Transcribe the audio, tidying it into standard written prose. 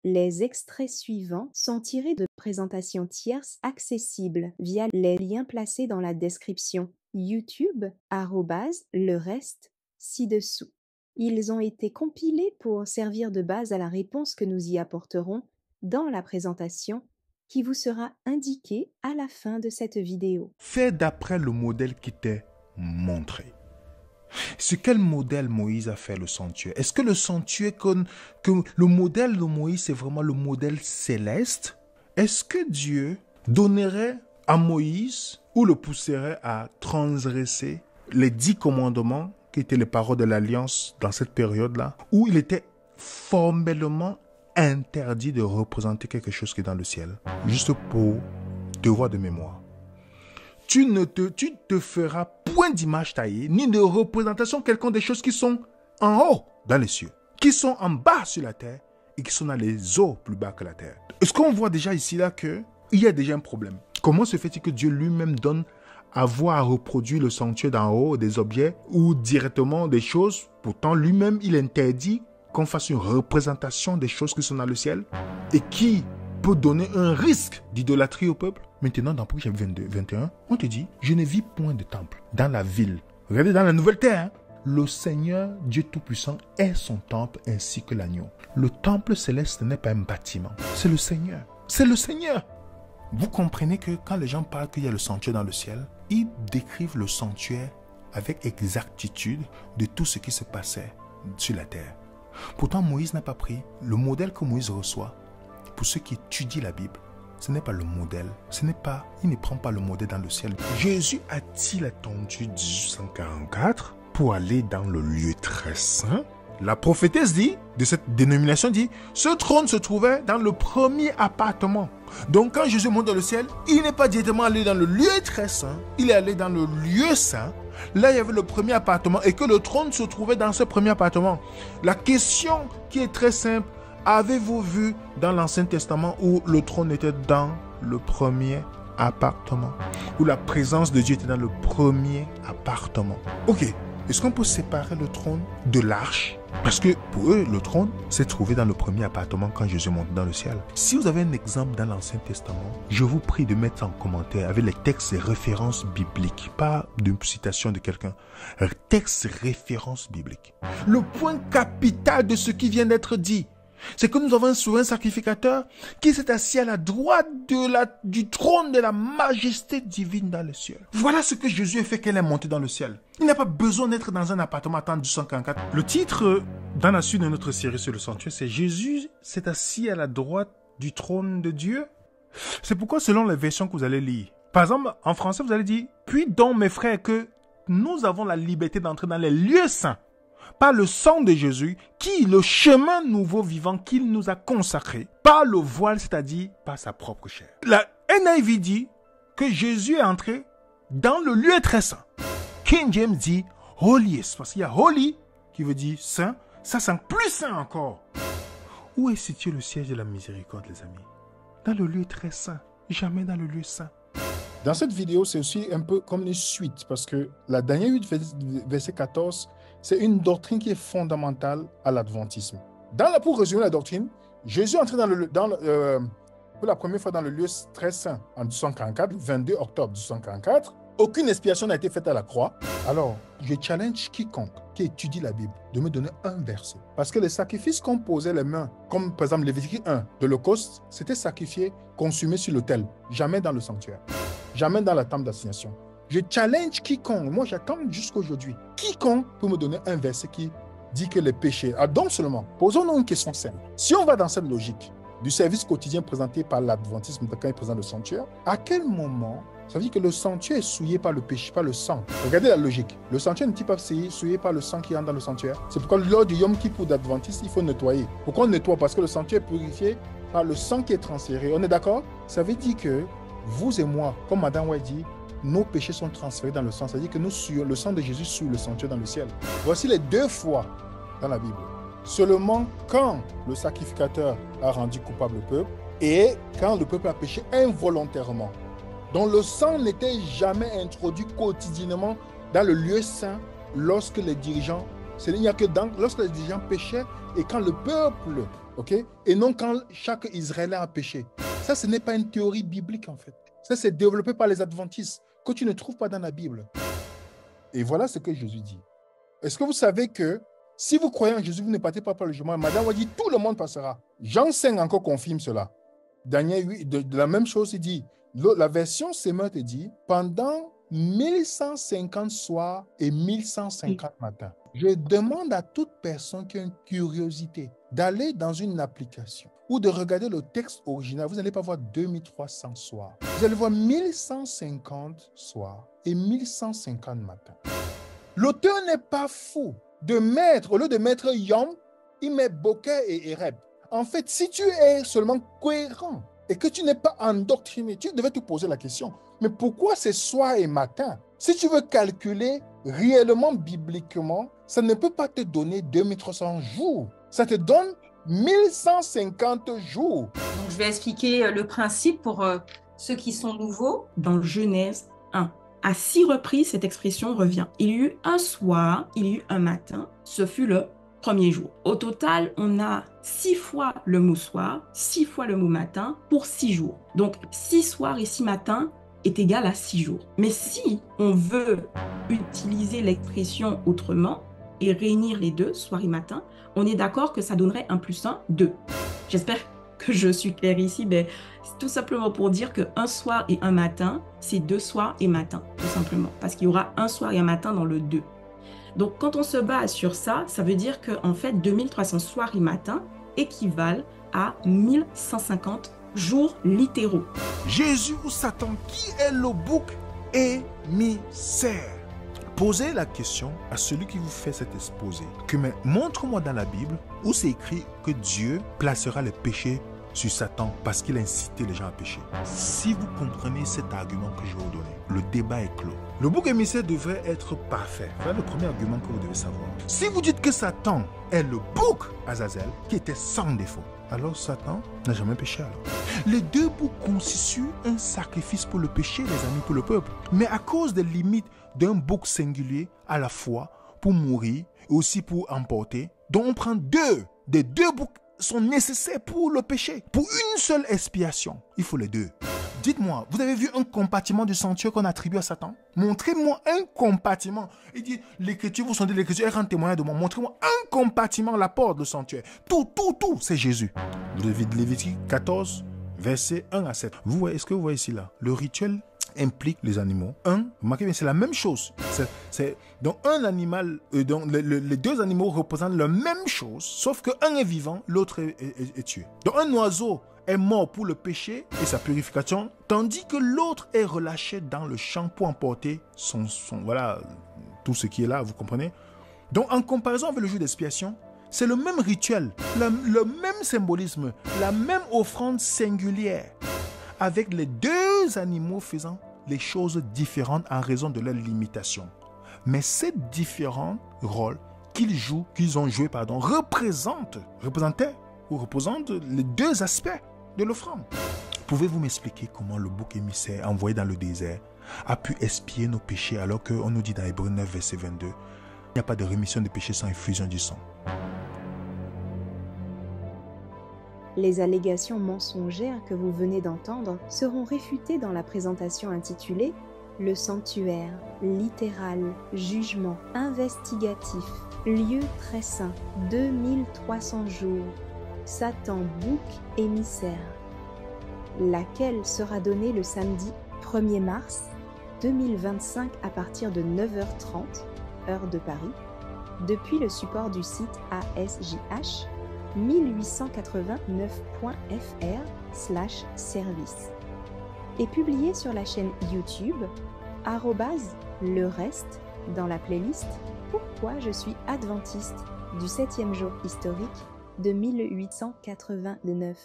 Les extraits suivants sont tirés de présentations tierces accessibles via les liens placés dans la description YouTube @le reste ci-dessous. Ils ont été compilés pour servir de base à la réponse que nous y apporterons dans la présentation qui vous sera indiquée à la fin de cette vidéo. Fais d'après le modèle qui t'est montré. Sur quel modèle Moïse a fait le sanctuaire? Est-ce que le sanctuaire, que le modèle de Moïse, c'est vraiment le modèle céleste? Est-ce que Dieu donnerait à Moïse ou le pousserait à transgresser les 10 commandements qui étaient les paroles de l'Alliance dans cette période-là, où il était formellement interdit de représenter quelque chose qui est dans le ciel? Juste pour devoir de mémoire. Tu ne te feras point d'image taillée, ni de représentation quelconque des choses qui sont en haut dans les cieux, qui sont en bas sur la terre et qui sont dans les eaux plus bas que la terre. Est-ce qu'on voit déjà ici là qu'il y a déjà un problème? Comment se fait-il que Dieu lui-même donne à voir à reproduire le sanctuaire d'en haut des objets ou directement des choses? Pourtant lui-même il interdit qu'on fasse une représentation des choses qui sont dans le ciel et qui peut donner un risque d'idolâtrie au peuple. Maintenant, dans Apocalypse 22, 21, on te dit, je ne vis point de temple dans la ville. Regardez dans la nouvelle terre, hein? Le Seigneur, Dieu Tout-Puissant, est son temple ainsi que l'agneau. Le temple céleste n'est pas un bâtiment, c'est le Seigneur. C'est le Seigneur. Vous comprenez que quand les gens parlent qu'il y a le sanctuaire dans le ciel, ils décrivent le sanctuaire avec exactitude de tout ce qui se passait sur la terre. Pourtant, Moïse n'a pas pris le modèle que Moïse reçoit. Pour ceux qui étudient la Bible, ce n'est pas le modèle. Il ne prend pas le modèle dans le ciel. Jésus a-t-il attendu 1844 pour aller dans le lieu très saint? La prophétesse dit, de cette dénomination dit, ce trône se trouvait dans le premier appartement. Donc quand Jésus monte dans le ciel, il n'est pas directement allé dans le lieu très saint, il est allé dans le lieu saint. Là, il y avait le premier appartement et que le trône se trouvait dans ce premier appartement. La question qui est très simple, avez-vous vu dans l'Ancien Testament où le trône était dans le premier appartement? Où la présence de Dieu était dans le premier appartement? Ok, est-ce qu'on peut séparer le trône de l'arche? Parce que pour eux, le trône s'est trouvé dans le premier appartement quand Jésus monte dans le ciel. Si vous avez un exemple dans l'Ancien Testament, je vous prie de mettre en commentaire avec les textes et références bibliques, pas d'une citation de quelqu'un, textes et références bibliques. Le point capital de ce qui vient d'être dit, c'est que nous avons un souverain sacrificateur qui s'est assis à la droite du trône de la majesté divine dans le ciel. Voilà ce que Jésus a fait qu'elle est montée dans le ciel. Il n'a pas besoin d'être dans un appartement à 244. Le titre dans la suite de notre série sur le sanctuaire, c'est Jésus s'est assis à la droite du trône de Dieu. C'est pourquoi selon les versions que vous allez lire, par exemple en français vous allez dire, puis donc mes frères que nous avons la liberté d'entrer dans les lieux saints par le sang de Jésus, qui le chemin nouveau vivant qu'il nous a consacré, par le voile, c'est-à-dire par sa propre chair. La NIV dit que Jésus est entré dans le lieu très saint. King James dit holiest, parce qu'il y a holy qui veut dire saint, ça sent plus saint encore. Où est situé le siège de la miséricorde, les amis? Dans le lieu très saint, jamais dans le lieu saint. Dans cette vidéo, c'est aussi un peu comme une suite, parce que la dernière 8, verset 14, c'est une doctrine qui est fondamentale à l'adventisme. Pour résumer la doctrine, Jésus est entré pour la première fois dans le lieu très saint en 1844, le 22 octobre 1844. Aucune expiation n'a été faite à la croix. Alors, je challenge quiconque qui étudie la Bible de me donner un verset. Parce que les sacrifices qu'on posait les mains, comme par exemple Lévitique 1 de l'Holocauste, c'était sacrifié, consumé sur l'autel, jamais dans le sanctuaire, jamais dans la tente d'assignation. Je challenge quiconque, moi j'attends jusqu'aujourd'hui, quiconque peut me donner un verset qui dit que les péchés, donc seulement, posons-nous une question simple. Si on va dans cette logique du service quotidien présenté par l'adventisme quand il présente le sanctuaire, à quel moment, ça veut dire que le sanctuaire est souillé par le péché, par le sang? Regardez la logique. Le sanctuaire n'est pas souillé par le sang qui entre dans le sanctuaire. C'est pourquoi lors du Yom Kippour d'Adventiste, il faut nettoyer. Pourquoi on nettoie? Parce que le sanctuaire est purifié par le sang qui est transféré. On est d'accord? Ça veut dire que vous et moi, comme Madame White dit, nos péchés sont transférés dans le sang. C'est-à-dire que le sang de Jésus souille le sanctuaire dans le ciel. Voici les 2 fois dans la Bible. Seulement quand le sacrificateur a rendu coupable le peuple et quand le peuple a péché involontairement. Donc le sang n'était jamais introduit quotidiennement dans le lieu saint lorsque les dirigeants, lorsque les dirigeants péchaient et quand le peuple ok? Et non quand chaque Israélien a péché. Ça, ce n'est pas une théorie biblique, en fait. Ça, c'est développé par les adventistes, que tu ne trouves pas dans la Bible. Et voilà ce que Jésus dit. Est-ce que vous savez que si vous croyez en Jésus, vous ne partez pas par le jugement? Madame a dit, tout le monde passera. Jean 5 encore confirme cela. Daniel 8, de la même chose, il dit, la version Semeur te dit, pendant 1150 soirs et 1150 matins, je demande à toute personne qui a une curiosité d'aller dans une application ou de regarder le texte original. Vous n'allez pas voir 2300 soirs. Vous allez voir 1150 soirs et 1150 matins. L'auteur n'est pas fou de mettre, au lieu de mettre Yom, il met Boker et Ereb. En fait, si tu es seulement cohérent et que tu n'es pas endoctriné, tu devais te poser la question, mais pourquoi c'est soir et matin? Si tu veux calculer réellement, bibliquement, ça ne peut pas te donner 2300 jours. Ça te donne 1150 jours. Donc, je vais expliquer le principe pour ceux qui sont nouveaux. Dans Genèse 1, à 6 reprises, cette expression revient. Il y eut un soir, il y eut un matin, ce fut le premier jour. Au total, on a 6 fois le mot soir, 6 fois le mot matin pour 6 jours. Donc, 6 soirs et 6 matins est égal à 6 jours. Mais si on veut utiliser l'expression autrement et réunir les deux, soir et matin, on est d'accord que ça donnerait 1 plus 1, 2. J'espère que je suis claire ici, mais c'est tout simplement pour dire qu'un soir et un matin, c'est 2 soirs et matin, tout simplement. Parce qu'il y aura un soir et un matin dans le 2. Donc, quand on se base sur ça, ça veut dire qu'en fait, 2300 soirs et matins équivalent à 1150 jours littéraux. Jésus ou Satan, qui est le bouc émissaire? Posez la question à celui qui vous fait cet exposé. Montre-moi dans la Bible où c'est écrit que Dieu placera les péchés sur Satan parce qu'il a incité les gens à pécher. Si vous comprenez cet argument que je vais vous donner, le débat est clos. Le bouc émissaire devrait être parfait. Voilà le premier argument que vous devez savoir. Si vous dites que Satan est le bouc Azazel qui était sans défaut, alors Satan n'a jamais péché alors. Les deux boucs constituent un sacrifice pour le péché, les amis, pour le peuple. Mais à cause des limites d'un bouc singulier à la fois pour mourir et aussi pour emporter, donc on prend des deux boucs sont nécessaires pour le péché. Pour une seule expiation, il faut les deux. Dites-moi, vous avez vu un compartiment du sanctuaire qu'on attribue à Satan? Montrez-moi un compartiment. Il dit, l'écriture, vous sondez l'écriture, elle rend témoignage de moi. Montrez-moi un compartiment, la porte, le sanctuaire. Tout, c'est Jésus. Lévitique 14, versets 1 à 7. Vous voyez, est-ce que vous voyez ici là? Le rituel implique les animaux. Remarquez bien, c'est la même chose. Donc un animal, donc les deux animaux représentent la même chose, sauf qu'un est vivant, l'autre est tué. Donc un oiseau est mort pour le péché et sa purification, tandis que l'autre est relâché dans le champ pour emporter voilà, tout ce qui est là, vous comprenez? Donc en comparaison avec le jour d'expiation, c'est le même rituel, le même symbolisme, la même offrande singulière, avec les deux animaux faisant les choses différentes en raison de leurs limitations. Mais ces différents rôles qu'ils ont joués, représentent les deux aspects de l'offrande. Pouvez-vous m'expliquer comment le bouc émissaire envoyé dans le désert a pu expier nos péchés alors qu'on nous dit dans Hébreux 9, verset 22, il n'y a pas de rémission des péchés sans effusion du sang? Les allégations mensongères que vous venez d'entendre seront réfutées dans la présentation intitulée « Le sanctuaire, littéral, jugement, investigatif, lieu très saint, 2300 jours, Satan bouc émissaire », laquelle sera donnée le samedi 1er mars 2025 à partir de 9h30, heure de Paris, depuis le support du site ASJH 1889.fr/service et publié sur la chaîne YouTube @le reste dans la playlist Pourquoi je suis adventiste du 7e jour historique de 1889.